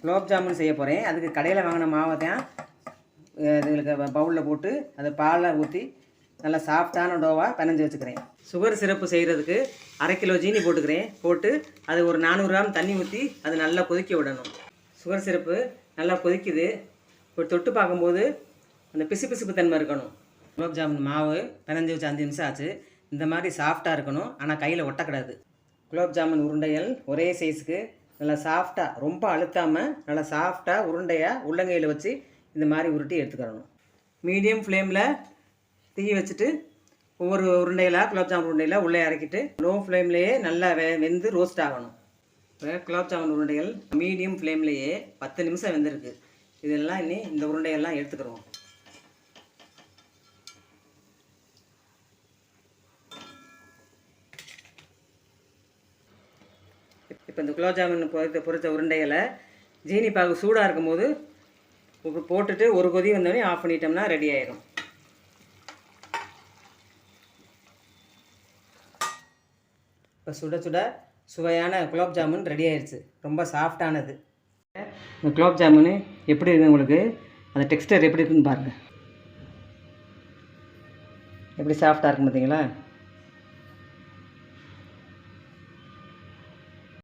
குலோப் ஜாமுன் செய்ய போகிறேன். அதுக்கு கடையில் வாங்கின மாவை தான் இதுகளுக்கு பவுலில் போட்டு அதை பாலை ஊற்றி நல்லா சாஃப்டான டோவாக பிணைஞ்சு வச்சுக்கிறேன். சுகர் சிரப்பு செய்கிறதுக்கு 1/2 கிலோ ஜீனி போட்டுக்கிறேன். போட்டு அது ஒரு 400 கிராம் தண்ணி ஊற்றி அது நல்லா கொதிக்க விடணும். சுகர் சிரப்பு நல்லா கொதிக்குது. இப்போ தொட்டு பார்க்கும்போது அந்த பிசு தன்மை இருக்கணும். குலோப் ஜாமுன் மாவு பிணைஞ்சு வச்சு 5 நிமிஷம் ஆச்சு. இந்த மாதிரி சாஃப்டாக இருக்கணும், ஆனால் கையில் ஒட்டக்கூடாது. குலோப் ஜாமுன் உருண்டைகள் ஒரே சைஸுக்கு நல்லா சாஃப்டாக, ரொம்ப அழுத்தாமல் நல்லா சாஃப்டாக உருண்டையாக உள்ளங்கையில் வச்சு இந்த மாதிரி உருட்டி எடுத்துக்கிறணும். மீடியம் ஃப்ளேமில் தீ வச்சுட்டு ஒவ்வொரு உருண்டைகளாக குலோப் ஜாமுன் உருண்டையில் உள்ளே இறக்கிட்டு லோ ஃப்ளேம்லேயே நல்லா வெந்து ரோஸ்ட் ஆகணும். இப்போ குலோப் ஜாமுன் உருண்டைகள் மீடியம் ஃப்ளேம்லேயே 10 நிமிஷம் வெந்திருக்கு. இதெல்லாம் இனி இந்த உருண்டைகள்லாம் எடுத்துக்கிறோம். இப்போ இந்த குலோப் ஜாமுன் பொரித்த உருண்டைகளை ஜீனி பாகு சூடாக இருக்கும்போது போட்டுட்டு ஒரு கொதி வந்தோடனே ஆஃப் பண்ணிட்டோம்னா ரெடி ஆயிடும். இப்போ சுட சுட சுவையான குலோப் ஜாமுன் ரெடி ஆயிடுச்சு. ரொம்ப சாஃப்டானது. இந்த குலோப் ஜாமுன் எப்படி இருக்குது உங்களுக்கு, அந்த டெக்ஸ்டர் எப்படி இருக்குன்னு பாருங்கள். எப்படி சாஃப்டாக இருக்கும் பார்த்தீங்களா?